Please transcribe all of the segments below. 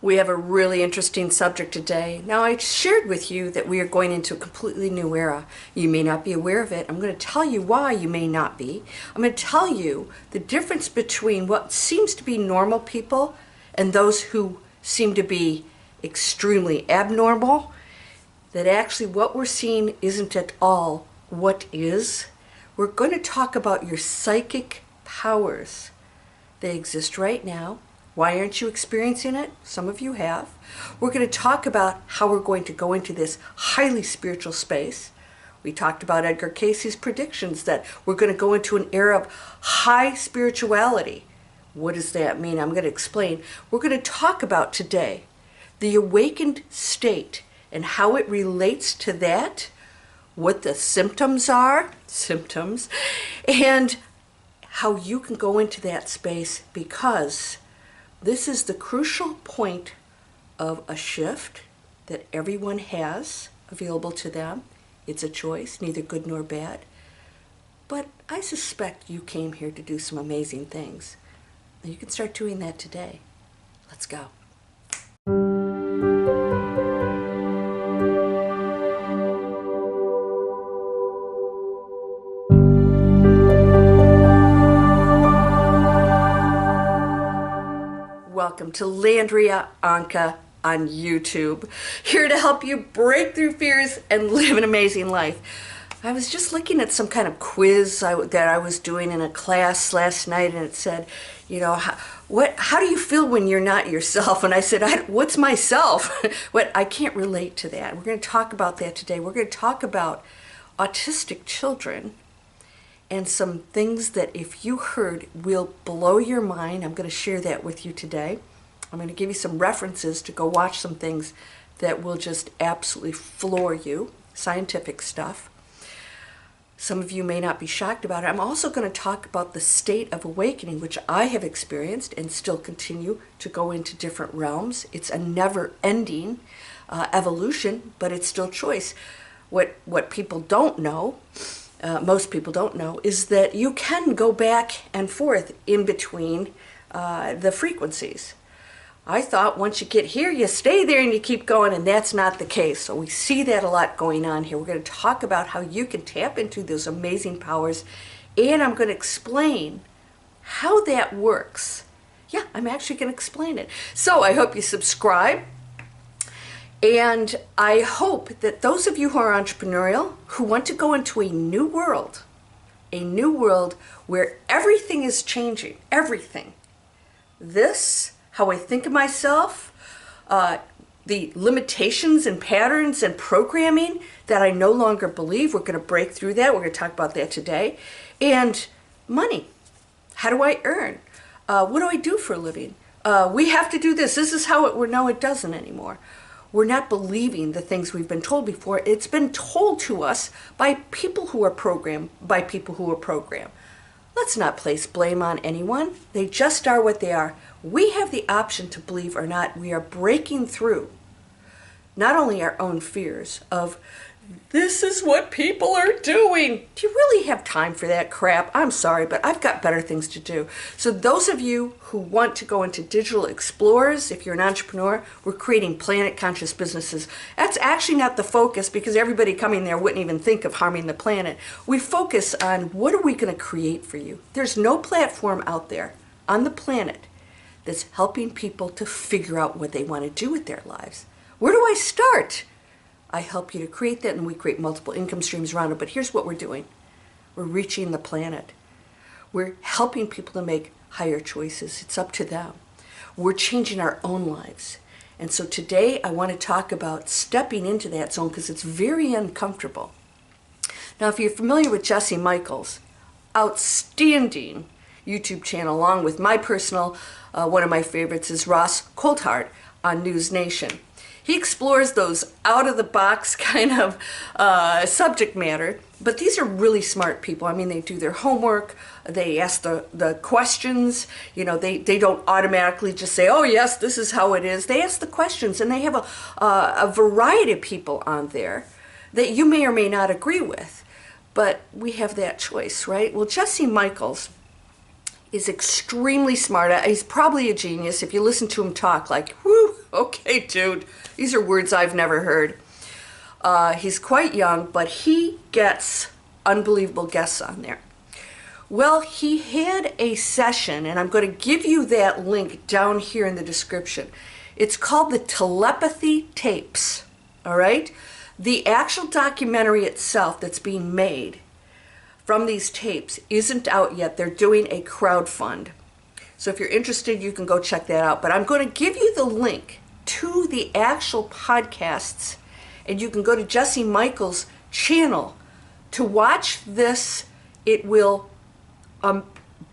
We have a really interesting subject today. Now, I shared with you that we are going into a completely new era. You may not be aware of it. I'm going to tell you why you may not be. I'm going to tell you the difference between what seems to be normal people and those who seem to be extremely abnormal, that actually what we're seeing isn't at all what is. We're going to talk about your psychic powers. They exist right now. Why aren't you experiencing it? Some of you have. We're going to talk about how we're going to go into this highly spiritual space. We talked about Edgar Cayce's predictions that we're going to go into an era of high spirituality. What does that mean? I'm going to explain. We're going to talk about today the awakened state and how it relates to that, what the symptoms are, and how you can go into that space, because this is the crucial point of a shift that everyone has available to them. It's a choice, neither good nor bad. But I suspect you came here to do some amazing things. And you can start doing that today. Let's go. Welcome to Landria, Onkka on YouTube. Here to help you break through fears and live an amazing life. I was just looking at some kind of quiz that I was doing in a class last night, and it said, you know, how do you feel when you're not yourself? And I said, what's myself? I can't relate to that. We're going to talk about that today. We're going to talk about autistic children and some things that if you heard will blow your mind. I'm going to share that with you today. I'm going to give you some references to go watch some things that will just absolutely floor you, scientific stuff. Some of you may not be shocked about it. I'm also going to talk about the state of awakening, which I have experienced and still continue to go into different realms. It's a never-ending evolution, but it's still choice. What people don't know, most people don't know, is that you can go back and forth in between the frequencies. I thought once you get here, you stay there and you keep going, and that's not the case. So we see that a lot going on here. We're going to talk about how you can tap into those amazing powers, and I'm going to explain how that works. Yeah, I'm actually going to explain it. So I hope you subscribe. And I hope that those of you who are entrepreneurial, who want to go into a new world where everything is changing, everything. This, how I think of myself, the limitations and patterns and programming that I no longer believe, we're going to break through that. We're going to talk about that today. And money. How do I earn? What do I do for a living? We have to do this. This is how it, no, it doesn't anymore. We're not believing the things we've been told before. It's been told to us by people who are programmed, Let's not place blame on anyone. They just are what they are. We have the option to believe or not. We are breaking through not only our own fears of, this is what people are doing. Do you really have time for that crap? I'm sorry, but I've got better things to do. So those of you who want to go into digital explorers, if you're an entrepreneur, we're creating planet conscious businesses. That's actually not the focus, because everybody coming there wouldn't even think of harming the planet. We focus on what are we going to create for you. There's no platform out there on the planet that's helping people to figure out what they want to do with their lives. Where do I start? I help you to create that, and we create multiple income streams around it. But here's what we're doing. We're reaching the planet. We're helping people to make higher choices. It's up to them. We're changing our own lives. And so today I want to talk about stepping into that zone, because it's very uncomfortable. Now, if you're familiar with Jesse Michels, outstanding YouTube channel, along with my personal, one of my favorites is Ross Coulthard on News Nation. He explores those out-of-the-box kind of subject matter, but these are really smart people. I mean, they do their homework, they ask the questions, you know, they don't automatically just say, oh yes, this is how it is. They ask the questions, and they have a variety of people on there that you may or may not agree with, but we have that choice, right? Well, Jesse Michels is extremely smart. He's probably a genius. If you listen to him talk, like, whoo, Okay, dude, these are words I've never heard. He's quite young, but he gets unbelievable guests on there. Well, he had a session, and I'm going to give you that link down here in the description. It's called the Telepathy Tapes, all right? The actual documentary itself that's being made from these tapes isn't out yet. They're doing a crowdfund. So if you're interested, you can go check that out. But I'm going to give you the link to the actual podcasts, and you can go to Jesse Michels' channel to watch this. It will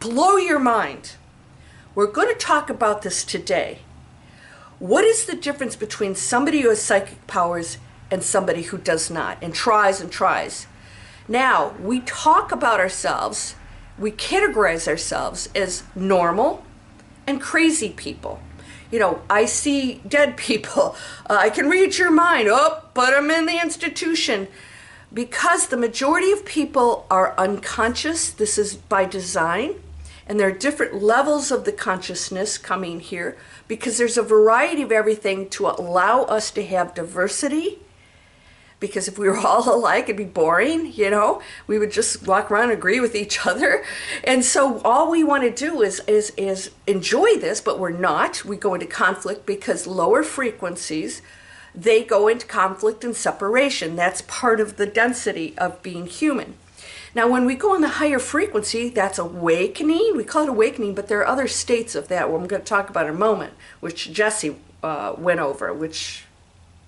blow your mind. We're going to talk about this today. What is the difference between somebody who has psychic powers and somebody who does not, and tries and tries? Now, we talk about ourselves, we categorize ourselves as normal and crazy people. You know, I see dead people. I can read your mind. Oh, put them in the institution. Because the majority of people are unconscious, this is by design, and there are different levels of the consciousness coming here, because there's a variety of everything to allow us to have diversity. Because if we were all alike, it'd be boring, you know? We would just walk around and agree with each other. And so all we want to do is enjoy this, but we're not. We go into conflict because lower frequencies, they go into conflict and separation. That's part of the density of being human. Now, when we go in the higher frequency, that's awakening. We call it awakening, but there are other states of that, what I'm going to talk about in a moment, which Jesse went over, which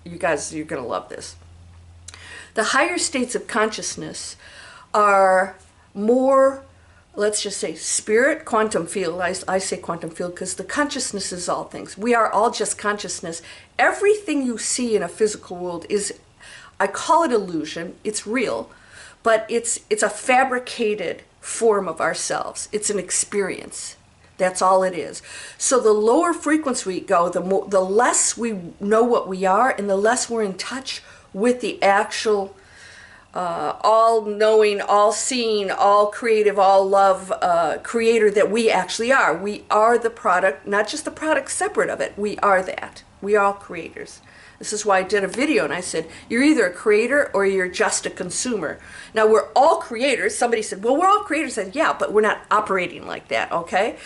you guys, you're going to love this. The higher states of consciousness are more, let's just say, spirit, quantum field. I say quantum field because the consciousness is all things. We are all just consciousness. Everything you see in a physical world is, I call it illusion. It's real, but it's a fabricated form of ourselves. It's an experience. That's all it is. So the lower frequency we go, the less we know what we are, and the less we're in touch with the actual all-knowing, all-seeing, all-creative, all-love creator that we actually are. We are the product, not just the product separate of it. We are that. We are all creators. This is why I did a video and I said, you're either a creator or you're just a consumer. Now, we're all creators. Somebody said, well, we're all creators. I said, yeah, but we're not operating like that, okay?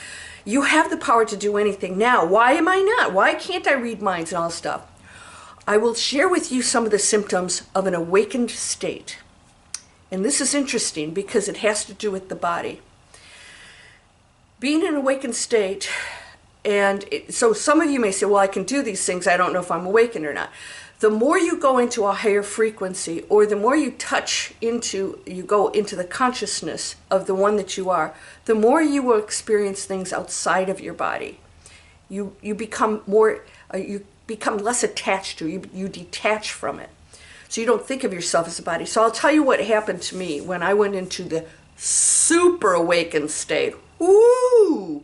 You have the power to do anything now. Why am I not? Why can't I read minds and all this stuff? I will share with you some of the symptoms of an awakened state. And this is interesting because it has to do with the body. Being in an awakened state, so some of you may say, well, I can do these things. I don't know if I'm awakened or not. The more you go into a higher frequency, or the more you go into the consciousness of the one that you are, the more you will experience things outside of your body. You become more, you become less attached to, you detach from it. So you don't think of yourself as a body. So I'll tell you what happened to me when I went into the super awakened state. Woo!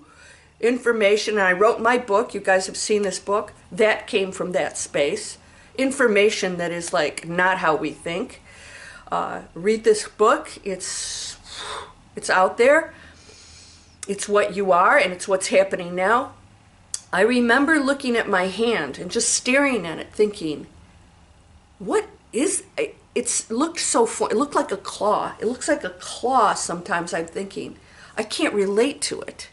Information, and I wrote my book. You guys have seen this book. That came from that space. Information that is like not how we think. Read this book. It's out there. It's what you are, and it's what's happening now. I remember looking at my hand and just staring at it, thinking, what is it? It looked so it looked like a claw. It looks like a claw sometimes. I'm thinking, I can't relate to it.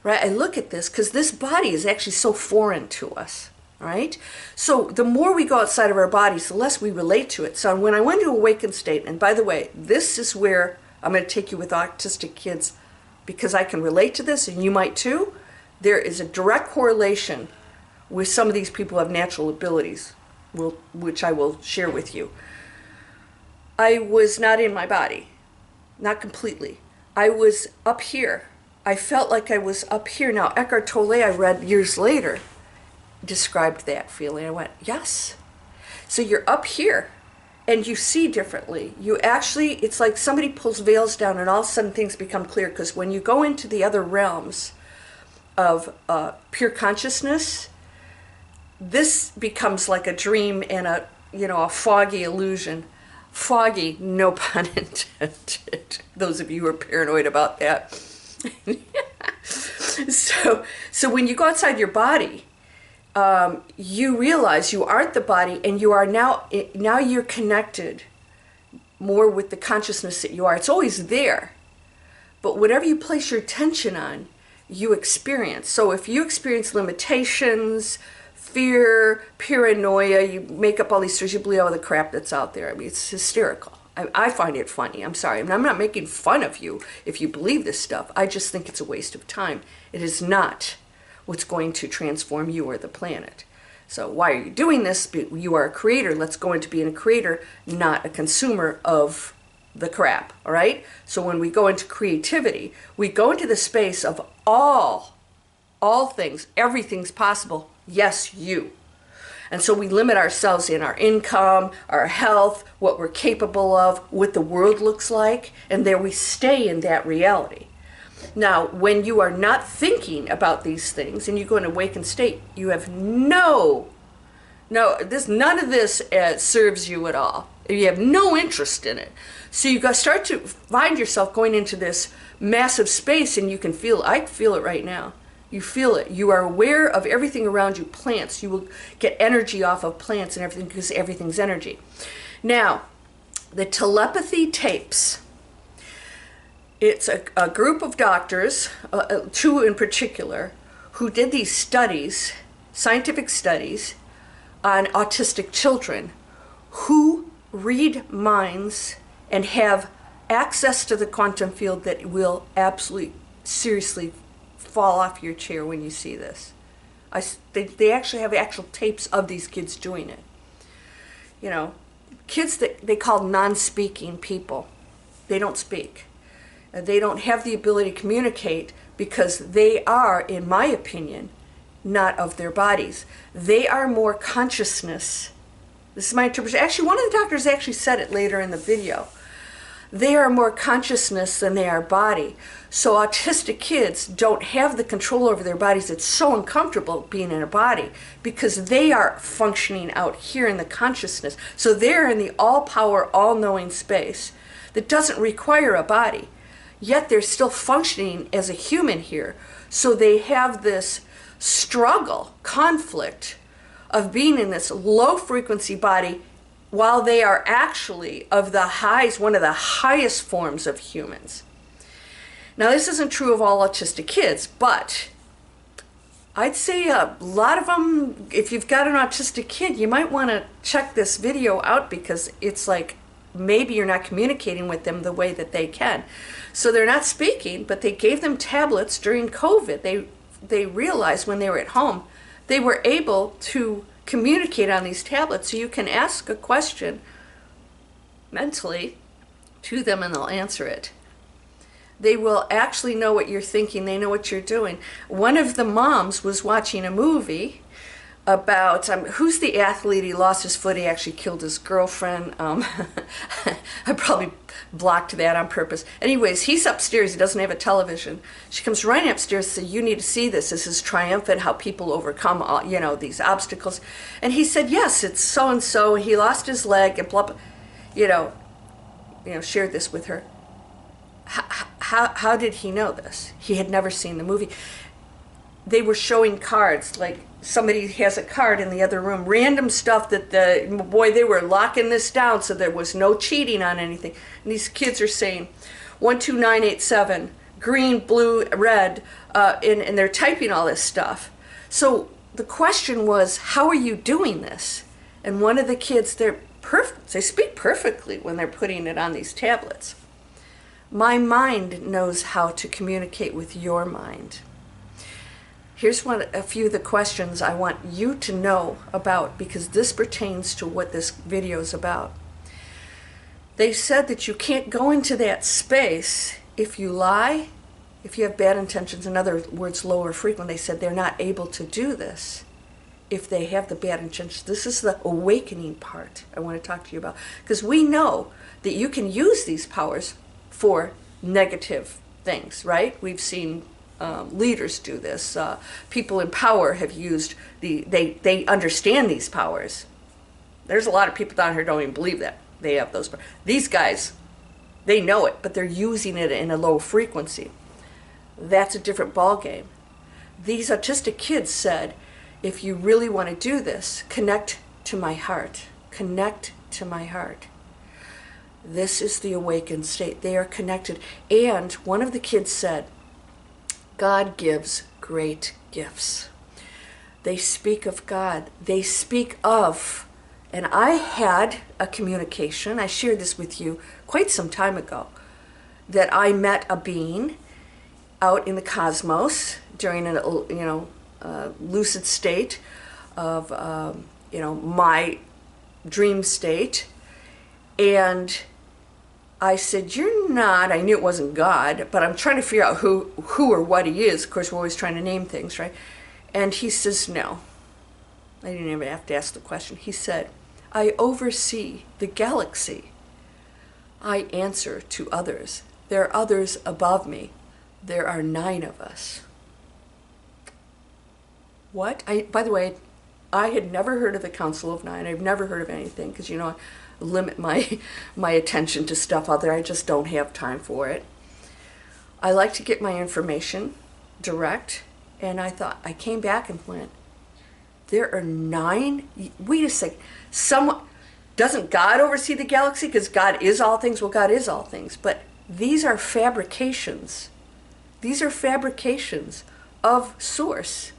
Right? I look at this because this body is actually so foreign to us. Right? So the more we go outside of our bodies, the less we relate to it. So when I went to awakened state, and by the way, this is where I'm going to take you with autistic kids because I can relate to this, and you might too. There is a direct correlation with some of these people who have natural abilities, which I will share with you. I was not in my body, not completely. I was up here. I felt like I was up here. Now, Eckhart Tolle, I read years later, described that feeling. I went, yes. So you're up here and you see differently. You actually, it's like somebody pulls veils down and all of a sudden things become clear, because when you go into the other realms of pure consciousness, this becomes like a dream and a foggy illusion. Foggy, no pun intended. Those of you who are paranoid about that. So when you go outside your body, you realize you aren't the body, and you are now you're connected more with the consciousness that you are. It's always there, but whatever you place your attention on, you experience. So if you experience limitations, fear, paranoia, you make up all these stories, you believe all the crap that's out there. I mean, it's hysterical. I find it funny. I'm sorry. I'm not making fun of you if you believe this stuff. I just think it's a waste of time. It is not what's going to transform you or the planet. So why are you doing this? You are a creator. Let's go into being a creator, not a consumer of the crap, all right? So when we go into creativity, we go into the space of all things, everything's possible. Yes, you. And so we limit ourselves in our income, our health, what we're capable of, what the world looks like, and there we stay in that reality. Now, when you are not thinking about these things and you go in an awakened state, you have none of this serves you at all. You have no interest in it. So you start to find yourself going into this massive space, and you can feel, I feel it right now. You feel it. You are aware of everything around you, plants. You will get energy off of plants and everything because everything's energy. Now, the Telepathy Tapes. It's a group of doctors, two in particular, who did these studies, scientific studies, on autistic children who read minds and have access to the quantum field that will absolutely, seriously fall off your chair when you see this. They actually have actual tapes of these kids doing it. You know, kids that they call non-speaking people. They don't speak. They don't have the ability to communicate because they are, in my opinion, not of their bodies. They are more consciousness. This is my interpretation. Actually, one of the doctors actually said it later in the video. They are more consciousness than they are body. So autistic kids don't have the control over their bodies. It's so uncomfortable being in a body because they are functioning out here in the consciousness. So they're in the all-power, all-knowing space that doesn't require a body. Yet they're still functioning as a human here. So they have this struggle, conflict of being in this low-frequency body while they are actually of the highs, one of the highest forms of humans. Now, this isn't true of all autistic kids, but I'd say a lot of them, if you've got an autistic kid, you might want to check this video out because it's like maybe you're not communicating with them the way that they can. So they're not speaking, but they gave them tablets during COVID. They realized when they were at home, they were able to communicate on these tablets. So you can ask a question mentally to them and they'll answer it. They will actually know what you're thinking. They know what you're doing. One of the moms was watching a movie about, who's the athlete? He lost his foot. He actually killed his girlfriend. I probably blocked that on purpose. Anyways, he's upstairs. He doesn't have a television. She comes running upstairs and says, "You need to see this. This is triumphant, how people overcome all, these obstacles." And he said, "Yes, it's so-and-so. He lost his leg," and blah, blah, shared this with her. How did he know this? He had never seen the movie. They were showing cards, like somebody has a card in the other room, random stuff that they were locking this down so there was no cheating on anything. And these kids are saying 12987, green, blue, red, and they're typing all this stuff. So the question was, how are you doing this? And one of the kids, they speak perfectly when they're putting it on these tablets. My mind knows how to communicate with your mind. Here's a few of the questions I want you to know about because this pertains to what this video is about. They said that you can't go into that space if you lie, if you have bad intentions, in other words, lower frequent. They said they're not able to do this if they have the bad intentions. This is the awakening part I want to talk to you about because we know that you can use these powers for negative things, right? We've seen leaders do this. People in power have used they understand these powers. There's a lot of people down here who don't even believe that they have those powers. These guys, they know it, but they're using it in a low frequency. That's a different ball game. These autistic kids said, if you really want to do this, connect to my heart. Connect to my heart. This is the awakened state. They are connected. And one of the kids said, God gives great gifts. They speak of God. They speak of, and I had a communication, I shared this with you quite some time ago, that I met a being out in the cosmos during a lucid state of, my dream state. And I said, you're not, I knew it wasn't God, but I'm trying to figure out who or what he is. Of course, we're always trying to name things, right? And he says, no. I didn't even have to ask the question. He said, I oversee the galaxy. I answer to others. There are others above me. There are 9 of us. What? By the way, I had never heard of the Council of 9. I've never heard of anything because, I limit my attention to stuff out there. I just don't have time for it. I like to get my information direct, and I came back and went, there are 9? Wait a second. Doesn't God oversee the galaxy because God is all things? Well, God is all things, but these are fabrications. These are fabrications of Source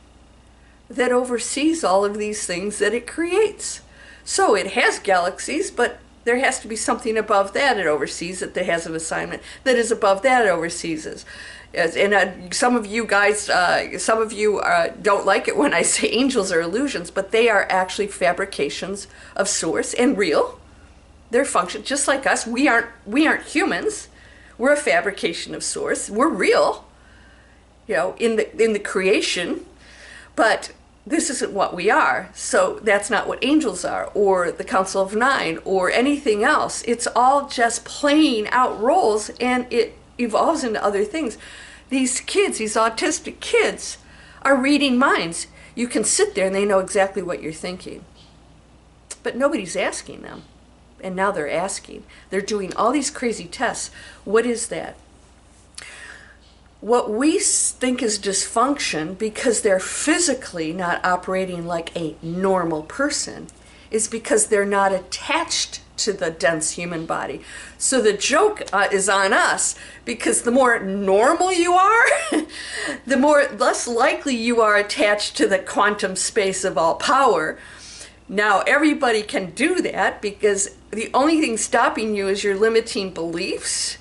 that oversees all of these things that it creates. So it has galaxies, but there has to be something above that it oversees, that has an assignment that is above that it oversees. And some of you guys, don't like it when I say angels are illusions, but they are actually fabrications of Source and real. They're function just like us. We aren't humans. We're a fabrication of Source. We're real, in the creation, but this isn't what we are. So that's not what angels are, or the Council of 9, or anything else. It's all just playing out roles, and it evolves into other things. These kids, these autistic kids, are reading minds. You can sit there and they know exactly what you're thinking. But nobody's asking them. And now they're asking. They're doing all these crazy tests. What is that? What we think is dysfunction, because they're physically not operating like a normal person, is because they're not attached to the dense human body. So the joke is on us, because the more normal you are, the less likely you are attached to the quantum space of all power. Now everybody can do that, because the only thing stopping you is your limiting beliefs,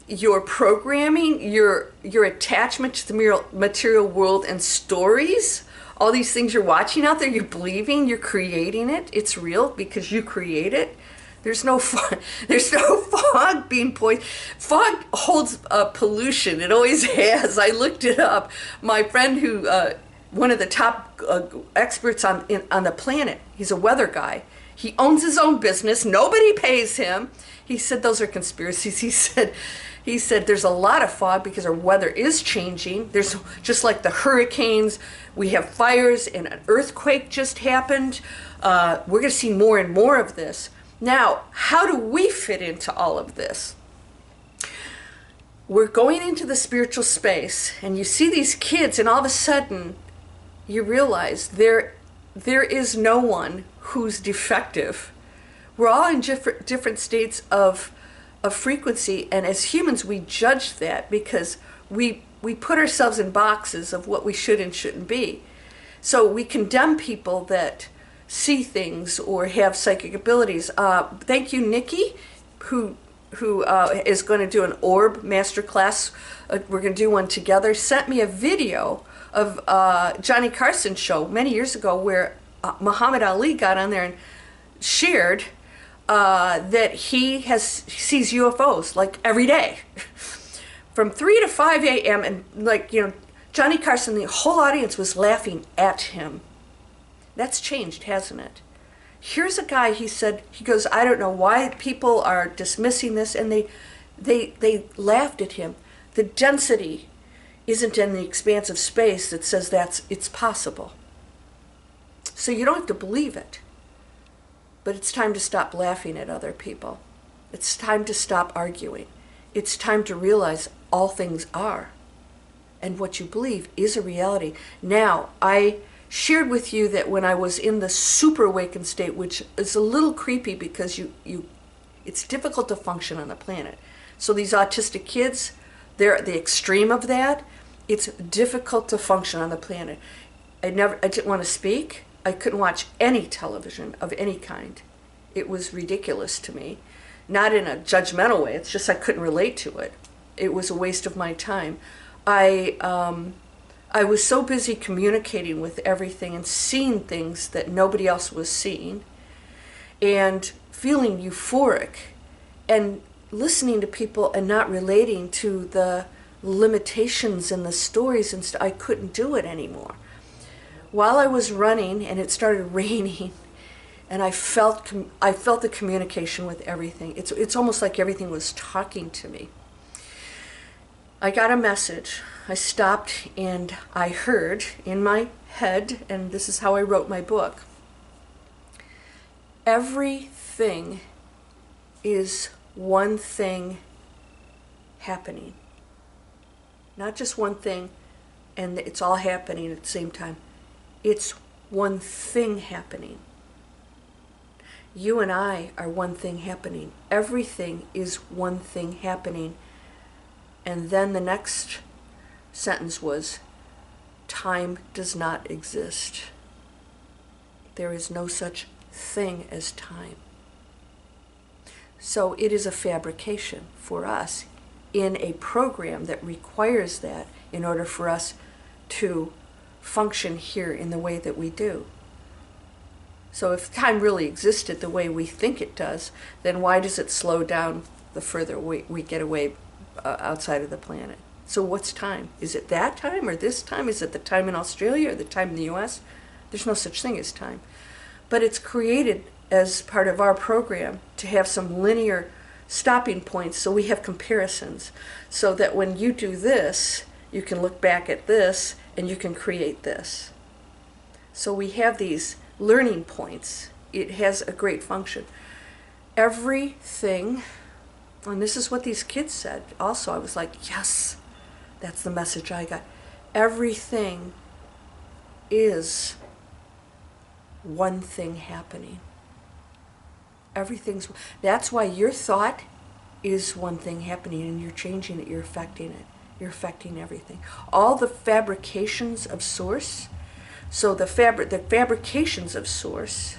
your programming, your attachment to the material world and stories. All these things you're watching out there, you're believing, you're creating it. It's real because you create it. There's no fog. There's no fog being poisoned. Fog holds pollution. It always has. I looked it up. My friend, who one of the top experts on the planet, he's a weather guy. He owns his own business. Nobody pays him. He said those are conspiracies. He said there's a lot of fog because our weather is changing. There's just like the hurricanes. We have fires, and an earthquake just happened. We're going to see more and more of this. Now, how do we fit into all of this? We're going into the spiritual space, and you see these kids, and all of a sudden, you realize there is no one who's defective. We're all in different states of frequency, and as humans, we judge that because we put ourselves in boxes of what we should and shouldn't be. So we condemn people that see things or have psychic abilities. Thank you, Nikki, who is going to do an orb masterclass. We're going to do one together. Sent me a video of Johnny Carson's show many years ago where Muhammad Ali got on there and shared that he sees UFOs like every day from 3 to 5 a.m. and Johnny Carson, the whole audience was laughing at him. That's changed, hasn't it? Here's a guy, he goes, I don't know why people are dismissing this, and they laughed at him. The density isn't in the expanse of space that says it's possible. So you don't have to believe it. But it's time to stop laughing at other people. It's time to stop arguing. It's time to realize all things are. And what you believe is a reality. Now, I shared with you that when I was in the super awakened state, which is a little creepy because it's difficult to function on the planet. So these autistic kids, they're at the extreme of that. It's difficult to function on the planet. I didn't want to speak. I couldn't watch any television of any kind. It was ridiculous to me. Not in a judgmental way, it's just I couldn't relate to it. It was a waste of my time. I was so busy communicating with everything and seeing things that nobody else was seeing and feeling euphoric and listening to people and not relating to the limitations and the stories and I couldn't do it anymore. While I was running and it started raining and I felt the communication with everything. It's almost like everything was talking to me. I got a message. I stopped and I heard in my head, and this is how I wrote my book, everything is one thing happening. Not just one thing and it's all happening at the same time. It's one thing happening. You and I are one thing happening. Everything is one thing happening. And then the next sentence was, time does not exist. There is no such thing as time. So it is a fabrication for us in a program that requires that in order for us to function here in the way that we do. So if time really existed the way we think it does, then why does it slow down the further we get away outside of the planet? So what's time? Is it that time or this time? Is it the time in Australia or the time in the US? There's no such thing as time. But it's created as part of our program to have some linear stopping points so we have comparisons. So that when you do this, you can look back at this and you can create this. So we have these learning points. It has a great function. Everything, and this is what these kids said also, I was like, yes, that's the message I got. Everything is one thing happening. That's why your thought is one thing happening and you're changing it, you're affecting it. You're affecting everything. All the fabrications of source, so the fabrications of source,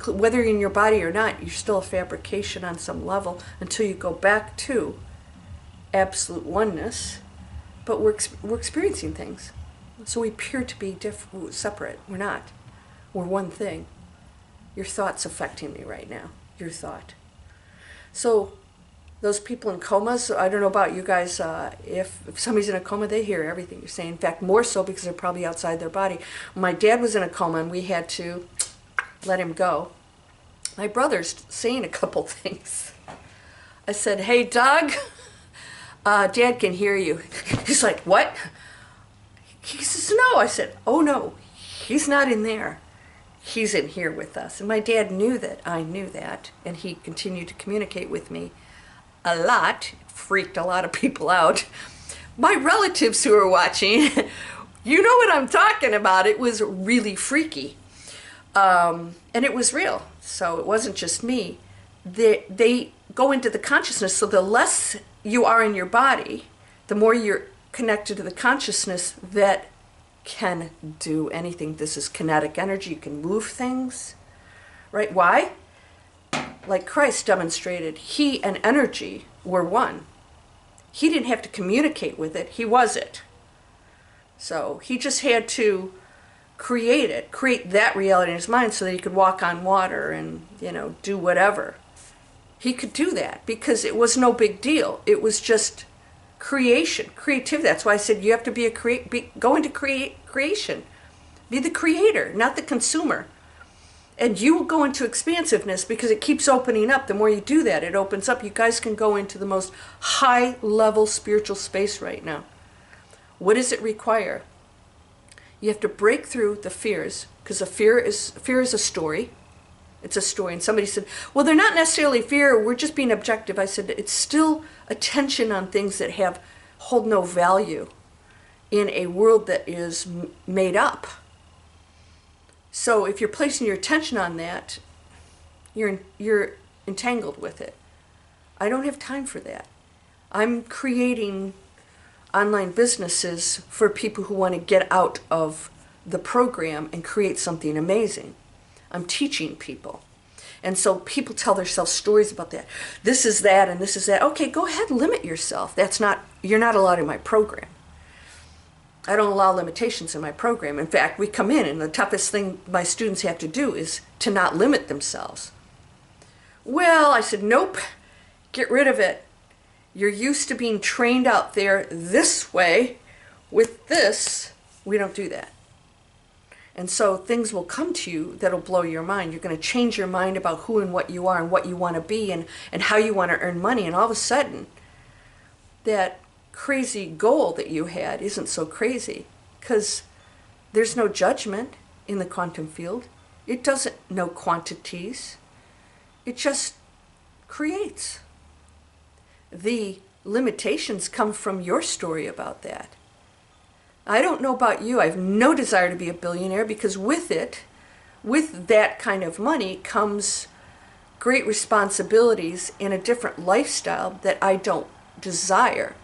whether you're in your body or not, you're still a fabrication on some level until you go back to absolute oneness. But we're experiencing things. So we appear to be separate. We're not. We're one thing. Your thought's affecting me right now. Your thought. So those people in comas, I don't know about you guys, if somebody's in a coma, they hear everything you're saying. In fact, more so because they're probably outside their body. My dad was in a coma and we had to let him go. My brother's saying a couple things. I said, hey, Doug, Dad can hear you. He's like, what? He says, no. I said, oh, no, he's not in there. He's in here with us. And my dad knew that. I knew that. And he continued to communicate with me a lot. It freaked a lot of people out. My relatives who are watching, you know what I'm talking about. It was really freaky. And it was real. So it wasn't just me. They go into the consciousness. So the less you are in your body, the more you're connected to the consciousness that can do anything. This is kinetic energy. You can move things. Right? Why? Like Christ demonstrated, he and energy were one. He didn't have to communicate with it. He was it. So he just had to create that reality in his mind so that he could walk on water and, do whatever. He could do that because it was no big deal. It was just creativity. That's why I said you have to go into creation. Be the creator, not the consumer. And you will go into expansiveness because it keeps opening up. The more you do that, it opens up. You guys can go into the most high-level spiritual space right now. What does it require? You have to break through the fears, because fear is a story. It's a story. And somebody said, well, they're not necessarily fear. We're just being objective. I said, it's still attention on things that hold no value. in a world that is made up. So if you're placing your attention on that, you're entangled with it. I don't have time for that. I'm creating online businesses for people who want to get out of the program and create something amazing. I'm teaching people. And so people tell themselves stories about that. This is that and this is that. Okay, go ahead, limit yourself. You're not allowed in my program. I don't allow limitations in my program. In fact, we come in and the toughest thing my students have to do is to not limit themselves. Well, I said, nope, get rid of it. You're used to being trained out there this way. With this, we don't do that. And so things will come to you that'll blow your mind. You're going to change your mind about who and what you are and what you want to be and how you want to earn money. And all of a sudden, that crazy goal that you had isn't so crazy because there's no judgment in the quantum field. It doesn't know quantities. It just creates. The limitations come from your story about that. I don't know about you. I have no desire to be a billionaire because with that kind of money comes great responsibilities and a different lifestyle that I don't desire.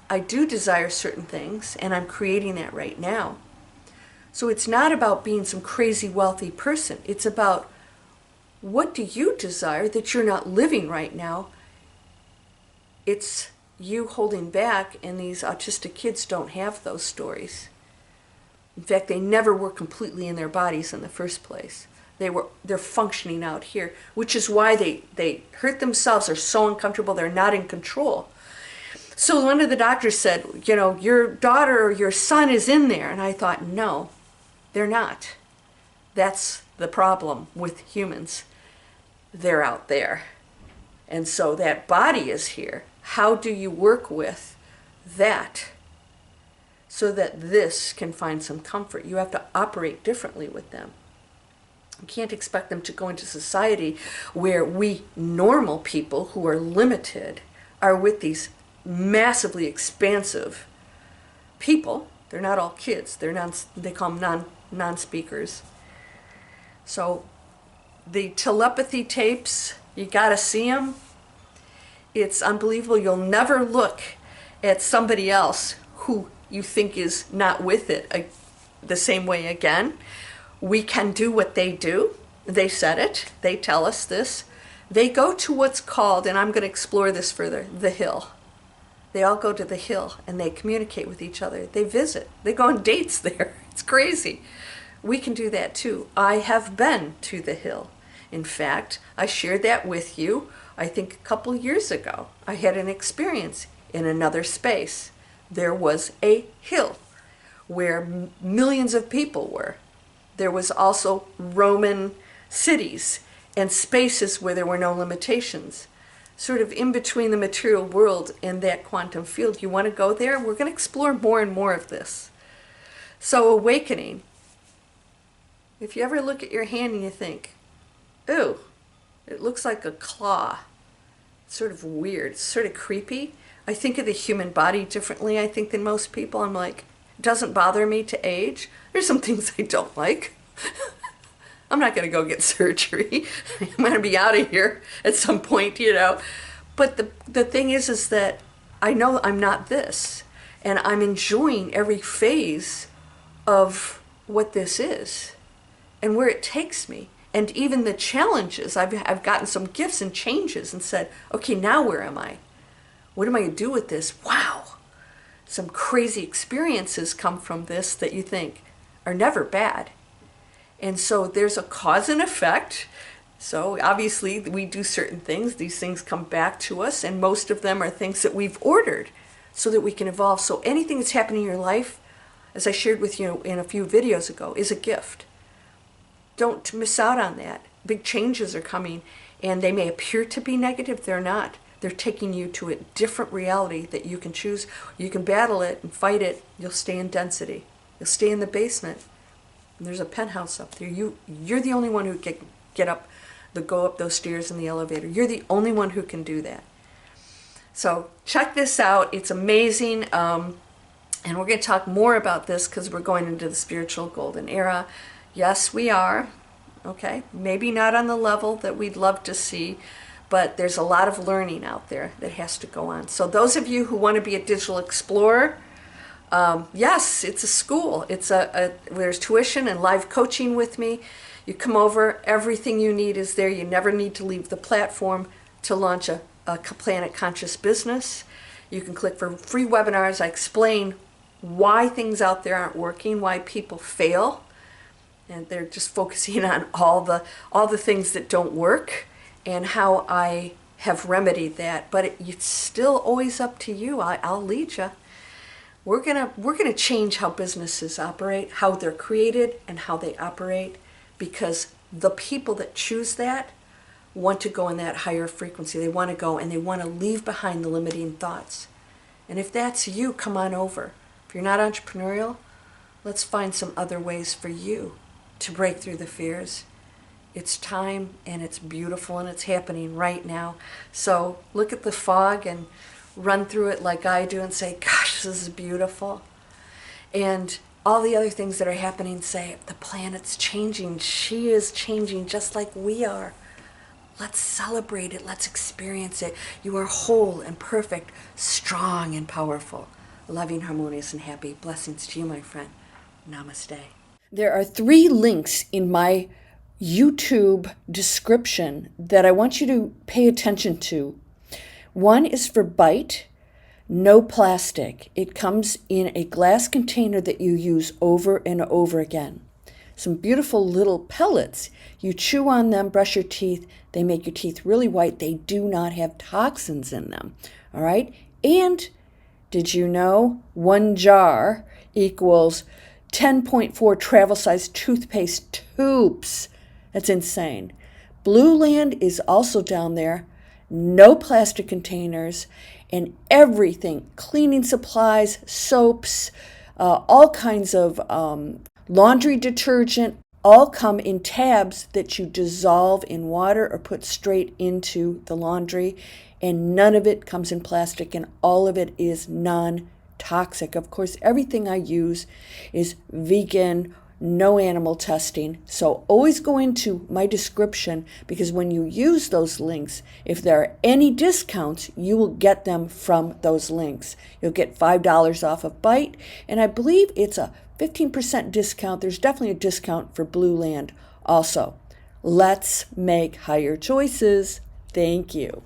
I do desire certain things, and I'm creating that right now. So it's not about being some crazy wealthy person. It's about what do you desire that you're not living right now. It's you holding back, and these autistic kids don't have those stories. In fact, they never were completely in their bodies in the first place. They're functioning out here, which is why they hurt themselves, they're so uncomfortable, they're not in control. So one of the doctors said, your daughter or your son is in there. And I thought, no, they're not. That's the problem with humans. They're out there. And so that body is here. How do you work with that so that this can find some comfort? You have to operate differently with them. You can't expect them to go into society where we normal people who are limited are with these massively expansive people. They're not all kids. They call them non-speakers. So the telepathy tapes, you got to see them. It's unbelievable. You'll never look at somebody else who you think is not with it the same way again. We can do what they do. They said it. They tell us this. They go to what's called, and I'm going to explore this further, the hill. They all go to the hill and they communicate with each other. They visit. They go on dates there. It's crazy. We can do that too. I have been to the hill. In fact, I shared that with you, I think a couple years ago. I had an experience in another space. There was a hill where millions of people were. There was also Roman cities and spaces where there were no limitations. Sort of in between the material world and that quantum field. You want to go there? We're going to explore more and more of this. So awakening. If you ever look at your hand and you think, ooh, it looks like a claw. It's sort of weird. It's sort of creepy. I think of the human body differently, I think, than most people. I'm like, it doesn't bother me to age. There's some things I don't like. I'm not going to go get surgery. I'm going to be out of here at some point, But the thing is that I know I'm not this. And I'm enjoying every phase of what this is and where it takes me. And even the challenges, I've gotten some gifts and changes and said, okay, now where am I? What am I going to do with this? Wow. Some crazy experiences come from this that you think are never bad. And so there's a cause and effect. So obviously we do certain things. These things come back to us, and most of them are things that we've ordered so that we can evolve. So anything that's happening in your life, as I shared with you in a few videos ago, is a gift. Don't miss out on that. Big changes are coming, and they may appear to be negative. They're not. They're taking you to a different reality that you can choose. You can battle it and fight it. You'll stay in density. You'll stay in the basement. And there's a penthouse up there. You're the only one who can go up those stairs in the elevator. You're the only one who can do that. So check this out. It's amazing. And we're going to talk more about this because we're going into the spiritual golden era. Yes, we are. Okay, maybe not on the level that we'd love to see, but there's a lot of learning out there that has to go on. So those of you who want to be a digital explorer, yes, it's a school. There's tuition and live coaching with me. You come over, everything you need is there. You never need to leave the platform to launch a planet conscious business. You can click for free webinars. I explain why things out there aren't working, why people fail, and they're just focusing on all the things that don't work and how I have remedied that. But it's still always up to you. I'll lead you. We're gonna change how businesses operate, how they're created, and how they operate, because the people that choose that want to go in that higher frequency. They want to go and they want to leave behind the limiting thoughts. And if that's you, come on over. If you're not entrepreneurial, let's find some other ways for you to break through the fears. It's time, and it's beautiful, and it's happening right now. So look at the fog and run through it like I do and say, gosh, this is beautiful. And all the other things that are happening, say, the planet's changing. She is changing just like we are. Let's celebrate it. Let's experience it. You are whole and perfect, strong and powerful, loving, harmonious, and happy. Blessings to you, my friend. Namaste. There are 3 links in my YouTube description that I want you to pay attention to. One is for Bite, no plastic. It comes in a glass container that you use over and over again. Some beautiful little pellets. You chew on them, brush your teeth. They make your teeth really white. They do not have toxins in them. All right? And did you know 1 jar equals 10.4 travel-sized toothpaste tubes? That's insane. Blue Land is also down there. No plastic containers and everything. Cleaning supplies, soaps, all kinds of laundry detergent, all come in tabs that you dissolve in water or put straight into the laundry, and none of it comes in plastic, and all of it is non-toxic. Of course, everything I use is vegan, no animal testing. So always go into my description, because when you use those links, if there are any discounts, you will get them from those links. You'll get $5 off of Bite, and I believe it's a 15% discount. There's definitely a discount for Blue Land also. Let's make higher choices. Thank you.